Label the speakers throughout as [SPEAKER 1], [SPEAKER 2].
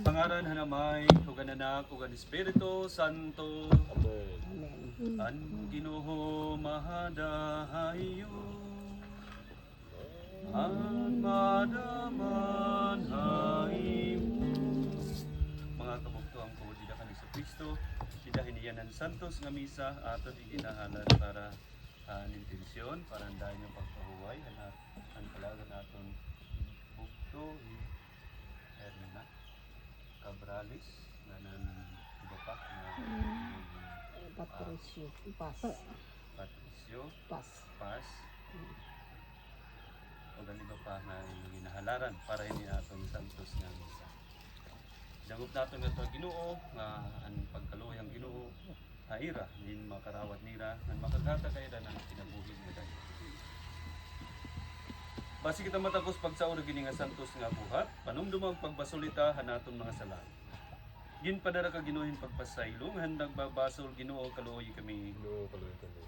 [SPEAKER 1] Pangaran hanamay, ugan anak, ugan Espiritu Santo.
[SPEAKER 2] Amen.
[SPEAKER 1] An Ginoo mahadahayo. An madaman haymo. Mga kabugtuang ko, dida ka ni Kristo, dida hiniyanan santos nga misa, ato iginahalan para intensyon, para andahin yung pagpahuway, ang kalagan aton bugto, Erna, Cabrales, na nan iba pa, na
[SPEAKER 2] Patricio. Pas.
[SPEAKER 1] Patricio,
[SPEAKER 2] Pas.
[SPEAKER 1] Paz, o ganito pa na ginahalaran para hindi natin santos nga misa. Dagup natin nga ito Ginoo nga ang pagkaluoy ang Ginoo haira din makarawat nira nga makagata kay da ng kinabuhi nga dahil. Basi kita matapos pagsaur gini nga santos nga buhat, panumdumang pagbasulita hanaton mga sala. Gin padara ka Ginoohin pagpasaylong handag babasol Ginoo kaluoy kami.
[SPEAKER 3] Ginoo kaluoy kami.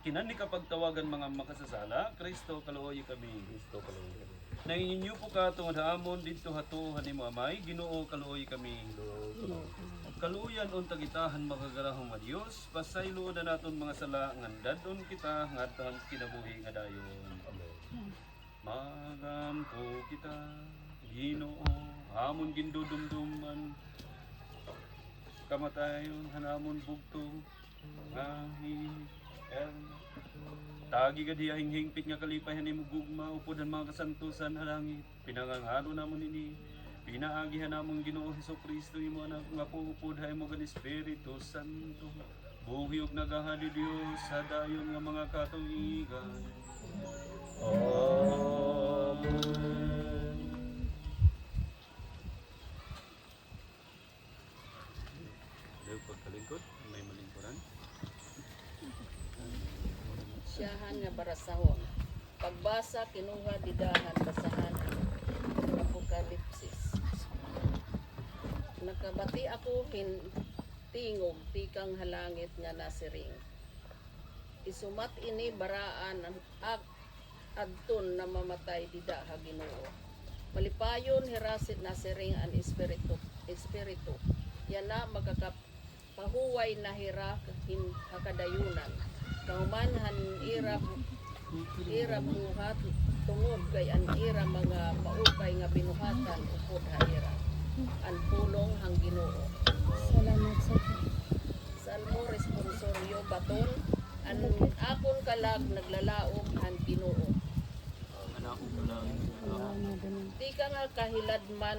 [SPEAKER 1] Kinan ni kapag tawagan mga makasasala, Kristo kaluoy kami.
[SPEAKER 3] Kristo kaluoy kami.
[SPEAKER 1] Nanginyo po ka tungod hamon dito hatuhan ni Mamay, Ginoo kaluoy kami.
[SPEAKER 3] Ginoo kaluoy kami.
[SPEAKER 1] Kaluyan on tagitahan makagarahong nga Dios, pasaylo na naton mga sala ngandadon kita ngadtong kinabuhi nga dayon.
[SPEAKER 3] Amen.
[SPEAKER 1] Magampo kita, Ginoo, hamon gindudumduman. Kamatayon hanamon bugtong ngahi tagi ka diya hinghingpit nga kalipayan ni mugugma upod ang mga kasantusan halangit pinangangalo namon ini pinaagihan namon Ginoo Hesukristo imo anak nga puupod hay mo kan Espiritu Santo buhi ug nagahali Dios sa dayon nga mga katuigan. Amen. Pagkalingkod, may malingkuran.
[SPEAKER 2] Siyahan nga barasahon. Pagbasa kinuha didahan basahan ang Apokalipsis. Nakabati ako tingog tikang halangit nga nasiring. Isumat ini baraan ang adton na mamatay dida ha Ginoo. Malipayon hirasit nasiring ang espiritu. Yan na magkakapahuway na hira hakadayunan. Kaumanhan ira buhat tungod kay an ira mga maupay nga binuhatan upod ha ira. An pulong hang Ginoo.
[SPEAKER 4] Salamat sa
[SPEAKER 2] Salmo responsoryo baton an akon kalag naglalaom han Ginoo.
[SPEAKER 1] Anak ko lang.
[SPEAKER 2] Di ka nga kahiladman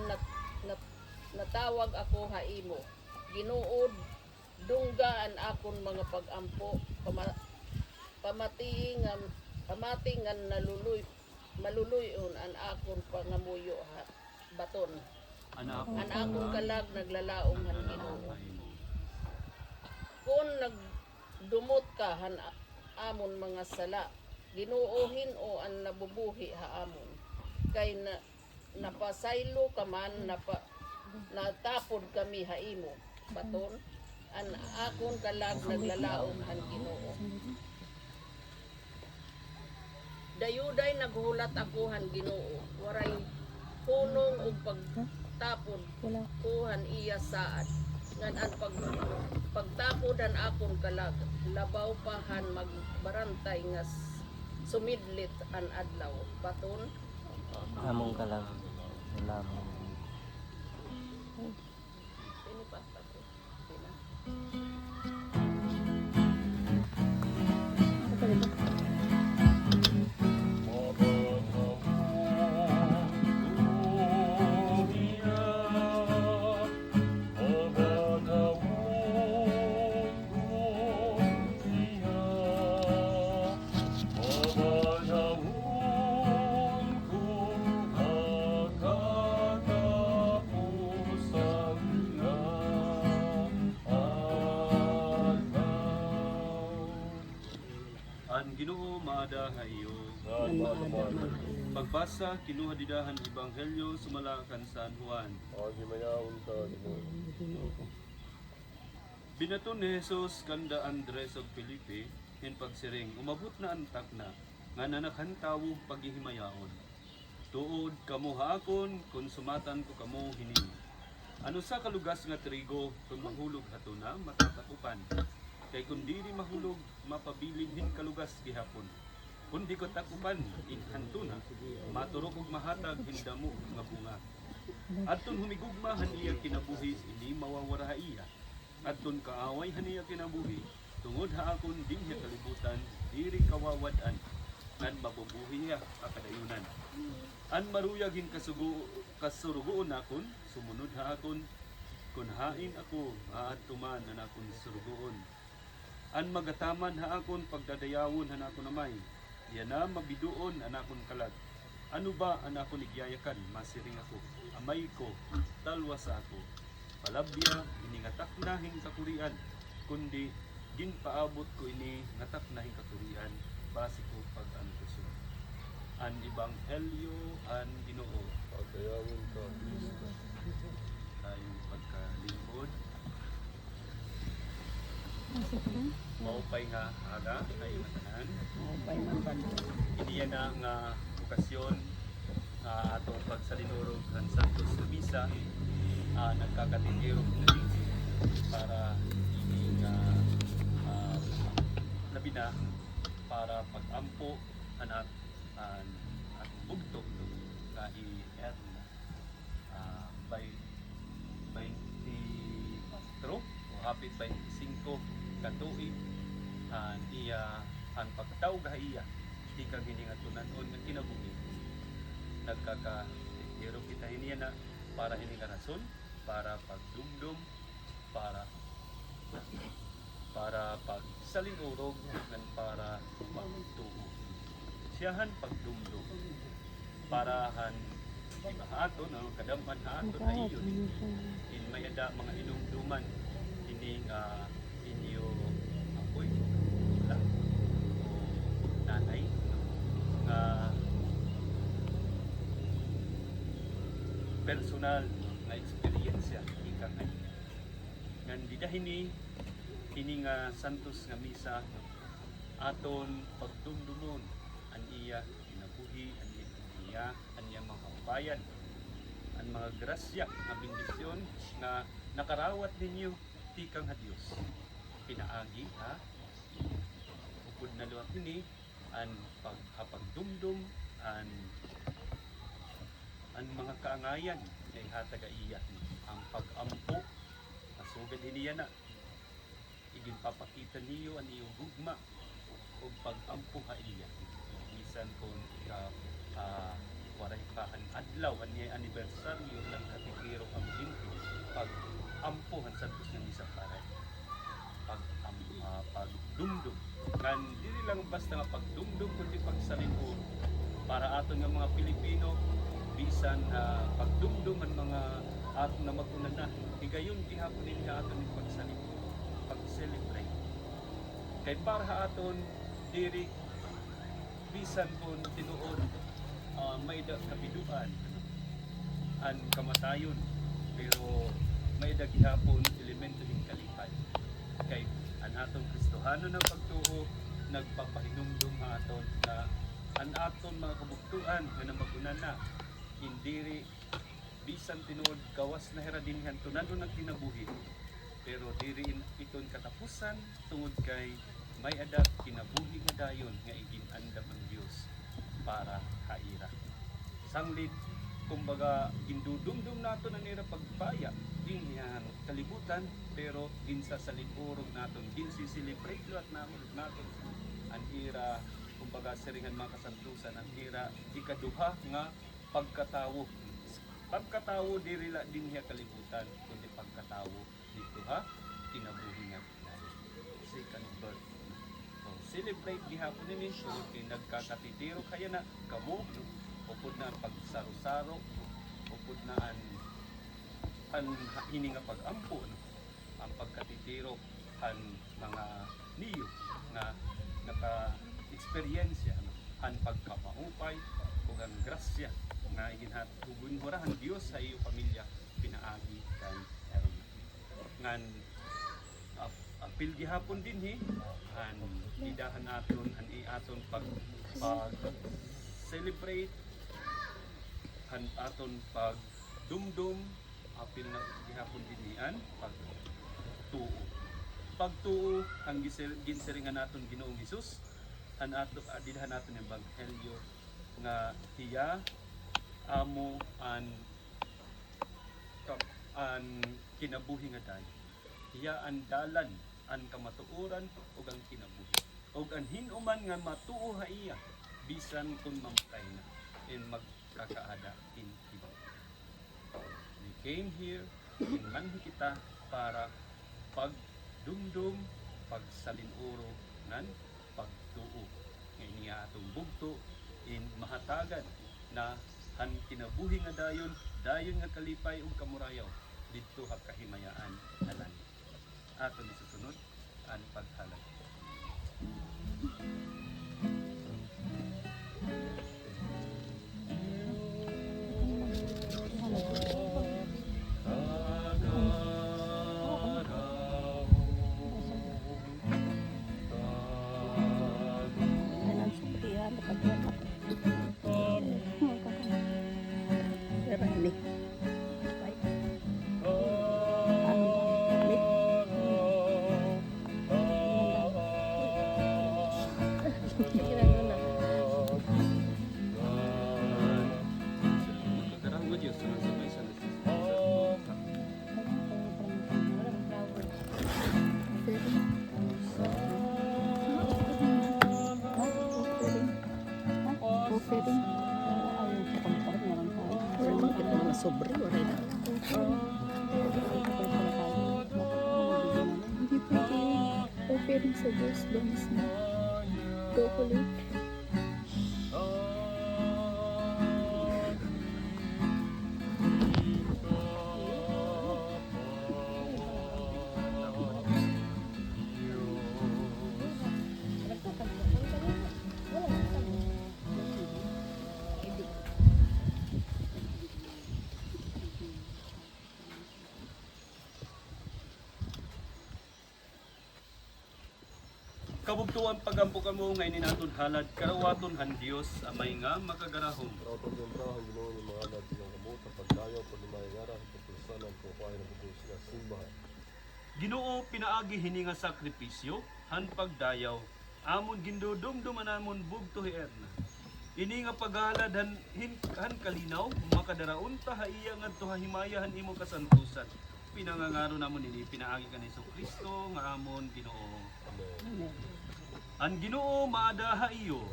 [SPEAKER 2] natawag ako ha imo. Ginuod dunggaan akon mga pagampo pamatingan maluluyon an akon pangamuyo ha baton.
[SPEAKER 1] Anak
[SPEAKER 2] An akon kalag naglalaom han Ginoo. Kung nagdumot ka han amon mga sala, ginuohin o an nabubuhi ha amon. Kay napasaylo ka man natapod kami ha imo baton an akon kalag naglalaom han Ginoo. Dayuday naghulat ako han Ginoo, waray hunong ug pagtapod kuhan iya saad. Ngan an pagtapod an akon kalag, labaw pa han magbarantay nga sumidlit an adlaw baton.
[SPEAKER 5] Among ka lang. Salamat.
[SPEAKER 2] Sino pa baton? Sino?
[SPEAKER 1] Ang Ginoo maadahayo. Pagbasa kinuha didahan Ebanghelyo sumalakan San Juan.
[SPEAKER 3] Agi mayaon ka Ginoo.
[SPEAKER 1] Binaton ni Jesus kanda Andres ug Felipe hin pagsiring umabot na antak na nga nanakhan tawo paghihimayaon. Tuod kamo haakon kun sumatan ko kamo hiningi. Ano sa kalugas nga trigo kung mahulog hato na matatakupan. Kay kung dili mahulog mapabilin hin kalugas gihapon. Kung di ko takupan in hanto na maturok ug mahatag hindamo nga bunga. Adton humigugma haniya kinabuhi ini mawawara iya. Adton kaaway haniya kinabuhi tungod haakon dinhi kalibutan diri kawawad-an ngan mabubuhiya akadayunan. An maruyagin kasurugoon akon sumunod haakon kun hain ako aadtuman an akon surugoon. An magataman haakon pagdadayawon hanakon namay. Yan na mabiduon an akon kalag. Ano ba ang akon igyayakan masiring ako. Amay ko talwa sa ako. Palabya iningatak nahing kakurian kundi ginpaabot ko ini ngatak nahing kakurian base ko pag-ano ko siya. An Ebanghelyo an Ginoo
[SPEAKER 3] Pagdayawon ka, Kristo.
[SPEAKER 1] tayong pagkalingkod. Maupay nga aga ay matanan. Iniya na nga okasyon atong pagsalinurog ng Santos na Misa nagkakatingirog na din para ini nga labi na para pag-ampo anak at bugtog kahi Erna by 24 o hapit 25 katuig iya ang pagtaw gahiya di kang hiningatunanon nga kinabuhi nagkaka-hero kita hiniya na para ini nga rason para pagdumdum para pagsalinurog ngan para magtuo siyahan pagdumdum parahan iba haaton no kadamhan haaton ayon in mayada mga inumduman ini nga inyo apoy lang o nanay nga personal nga eksperyensya ika nga ngan didahini kini nga santos nga misa aton pagdumdumon an iya kinabuhi an iya an iya mga kabayan ang mga grasya nga bendisyon nga nakarawat ninyo tikang ha Dios pinaagi ha upod na luwat ini ang pagdumdum ang mga kaangayan kay hataga iya ang pag-ampo masugad iniya na iginpapakita niyo ang iyong gugma o pag-ampo ha iya bisan kung waray pa ang adlaw ang anibersaryo ng katikiro ang ginto pag-ampo ang santos ng isang paray pagdumdum kan dili lang basta nga pagdumdum kundi pagsalinuro para aton nga mga Pilipino bisan pagdumdum ang mga aton na magunan na higayon gihapon ninyo aton yung pagsalinuro pag-celebrate kay para aton diri bisan kung tinuod may kapiduan ang kamatayon pero may gihapon elemento ng kalipay kay ang aton Kristohano ng pagtuo nagpapahinumdum aton na ang aton mga kabuktuan nga namagunan na indiri bisan tinuod gawas na heradinhan tunanon ang kinabuhi pero diri iton katapusan tungod kay may adak kinabuhi nga dayon nga iginandam ang Dios para kaira sanglid kumbaga indudumdum naton ang nira pagbaya yan kalibutan pero ginsasalinurog naton ginsiselebrate lot naton ang ira kumbaga siringan mga kasantusan ang ira ikaduha nga pagkatawo diri la dinhi kalibutan kundi pagkatawo dito ha kinabuhi nga second birth so celebrate gihapon nini so kay nagkakatitiro kaya na kamo upod na pagsaro-saro upod na ang hininga pag-ampo ang pagkatitiro ang mga niyo nga naka-eksperyensya ang pagkapaupay ug ang grasya nga iginhatubon mo ra ang Dios sa iyo pamilya pinaagi kan eron ngan apil gihapon din han idahan aton han aton pag celebrate han aton pag dumdum apil na gihapon din an pag tuo. Pagtuo ang ginsiringan naton Ginoong Hesus han ato adidahan naton ang ebanghelyo nga hiya amo an kinabuhi nga dayon. Hiya ang dalan, ang kamatuoran ug ang kinabuhi. Ug ang hinuman nga matuo ha iya bisan kung mamatay na in magkakaada in heaven. We came here manhi kita para pagdumdum, pagsalinuro nan pagtuo. Ngayon niya atong bugto in mahatagan na han kinabuhi nga dayon nga kalipay ug kamurayaw didto ha kahimayaan na langit. Aton isusunod ang paghalad.
[SPEAKER 2] Sobre oray na.
[SPEAKER 4] Hindi pwede offering sa Diyos doon mismo. Chocolate.
[SPEAKER 1] Kabugtuan pagampukan mo ngayon ni naton halad karawaton han Dios amay nga makagarahom.
[SPEAKER 3] Rautang yung trahan Ginoo ni mga alad ng kabuta pagdayaw pag lumayagara pagpulsanan kung kuhay ng bugos nga simbahan.
[SPEAKER 1] Ginoo pinaagi hini nga sakripisyo han pagdayaw amon gindudumduman namon bugto erna. Ini nga paghalad han kalinaw makadaraon ta haiya ngadto hahimayahan imo kasantusan. Pinangangaro namon ini pinaagi ka ni Kristo nga amon Ginoo.
[SPEAKER 3] Amen.
[SPEAKER 1] Ang Ginoo maadaha iyo.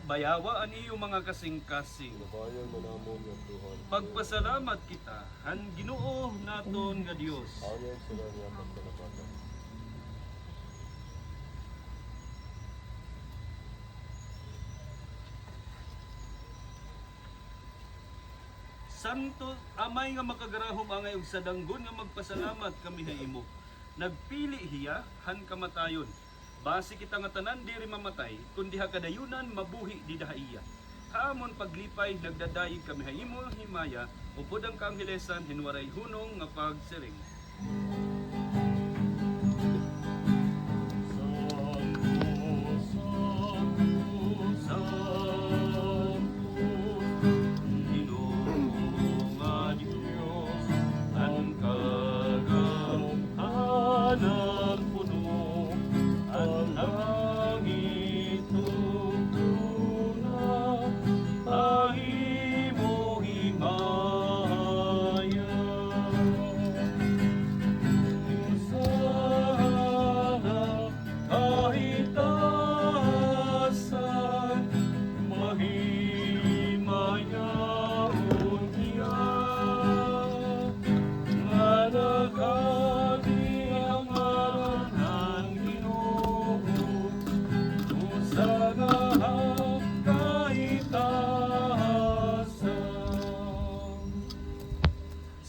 [SPEAKER 1] Bayawa ang iyo mga kasing-kasing.
[SPEAKER 3] Nabayan mo namon yung Tuhan.
[SPEAKER 1] Pagpasalamat kita, han Ginoo naton nga Dios.
[SPEAKER 3] Ayon sila niya pagsalapatan.
[SPEAKER 1] Santo amay nga makagarahom angay og sadanggon nga magpasalamat kami ha imo. Nagpili hiya han kamatayon. Base kita nga tanan diri mamatay, kundi ha kadayunan mabuhi di dahaiya. Haamon paglipay nagdadaig kami ha imo himaya, upod ang kaanghelesan hinwaray hunong nga pagsiring.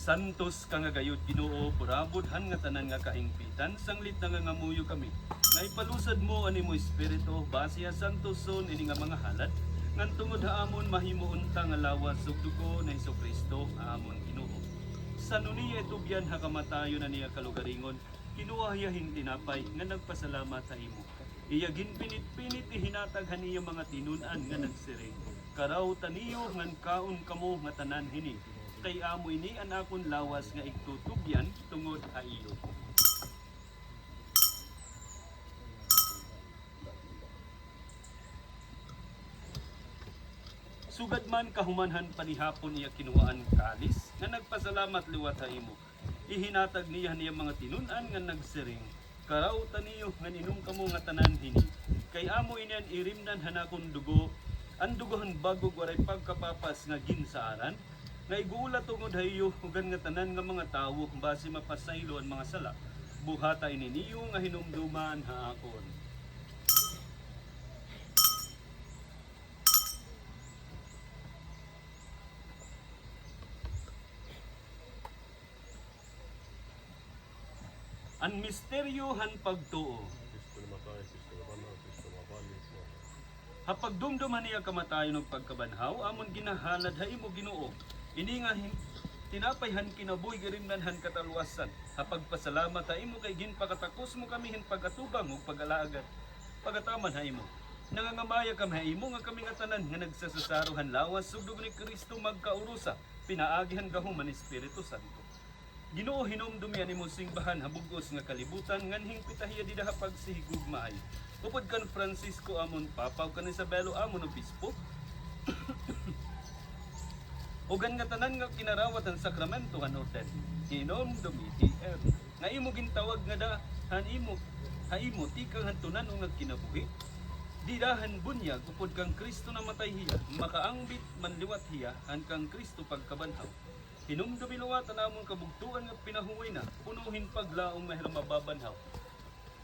[SPEAKER 1] Santos kang gayud Ginoo, purabod han nga tanan nga kahingpitan, sanglit na nga ngamuyo kami. Nga ipalusad mo ani mo espiritu, base ha santos son ini nga mga halad, ngan tungod haamon mahimuon ta nga lawas ug dugo na Hesukristo amon Ginoo. Sanuniya itubyan ha kamatayo na niya kalugaringon, kinuwahiyahin tinapay nga nagpasalamat sa imo. Iyagin pinit-pinit ihinataghan iya mga tinunan nga nagsiring. Karaw taniyo ngan kaon kamo nga tanan hini. Kay amo ini an akon lawas nga igtutubyan tungod ha iyo. Sugad man kahumanhan panihapon iya kinuwaan kalis nga nagpasalamat liwat sa imo. Ihinatag niya niya mga tinunan nga nagsiring. Karaw taniyo nga inom kamo nga tanan hini. Kay amo inian irimdan hanakon dugo. Ang dugohan bagog waray pagkapapas nga ginsaaran. Nga iguula tungod hayo hugan nga tanan nga mga tawo base mapasaylo ang mga sala. Buhata ini niyo nga hinumduman haakon. Ang misteryo han pagtuo.
[SPEAKER 3] Kristo namatay, Kristo nabanhaw, Kristo mabalis.
[SPEAKER 1] Hapag dumduman niya kamatayon ng pagkabanhaw, amon ginahalad ha imo Ginoo. Ini nga tinapayhan kinabuhi garimnanhan katalwasan. Hapag pasalamat ha imo kay ginpakatakos mo kami hin pagatubang ug pag-alaagat. Pagataman ha imo. Nangangamaya kami ha imo nga kami nga tanan nga nagsasasaruhan lawas sugdog ni Kristo magkaurusa. Pinaagihan gahuman ni Espiritu Santo. Ginoo hinumdumi ani mo singbahan habugos nga kalibutan nganhing pitahiya di daha pagsihigugmaay. Upod kan Francisco amon papaw kan Isabelo amon obispo. Ugan nga tanan nga kinarawat ang sakramento han orden. Hinumdumi ti nga imo gintawag nga da han imo ti kang hantunan o nga kinabuhi. Di dahan bunyag upod kang Kristo namatay hiya makaangbit manliwat hiya han kang Kristo pagkabanhaw. Hinumdumi luwatan namon kabugtuan nga pinahuway na, punuhin paglaong mahirang mababanhaw.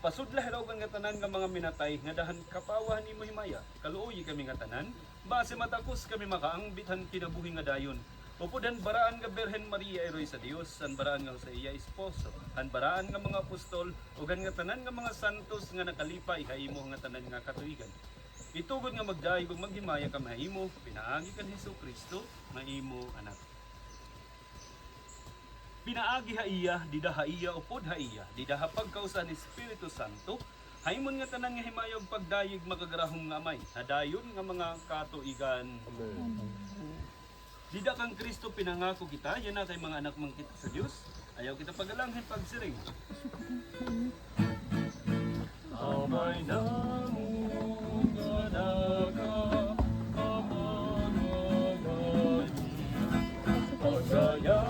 [SPEAKER 1] Pasudlah raw nga tanan nga mga minatay, nga dahan kapawahan ni mo himaya, kaluoy kami nga tanan, base matakos kami makaangbithan kinabuhi nga dayon. Upudan baraan nga Berhen Maria eroy sa Dios, an baraan nga sa iya esposo, an baraan nga mga apostol, ugan nga tanan nga mga santos nga nakalipay, haimo nga tanan nga katuigan. Itugod nga magdaig ug maghimaya ka mahimo, pinaagi kan Hesukristo, maimo anak. Pinaagi ha iya, dida ha iya, upod ha iya, dida ha pagkausa ni Espiritu Santo, haimon nga tanan nga himayog pagdayig magagarahong nga amay, hadayon nga mga katuigan.
[SPEAKER 3] Amen.
[SPEAKER 1] Dida kang Kristo pinangako kita, yan na kay mga anak mang kita sa Dios. Ayaw kita pagalanghin pagsiring. Amay namo ganaka, amanagani, pagkaya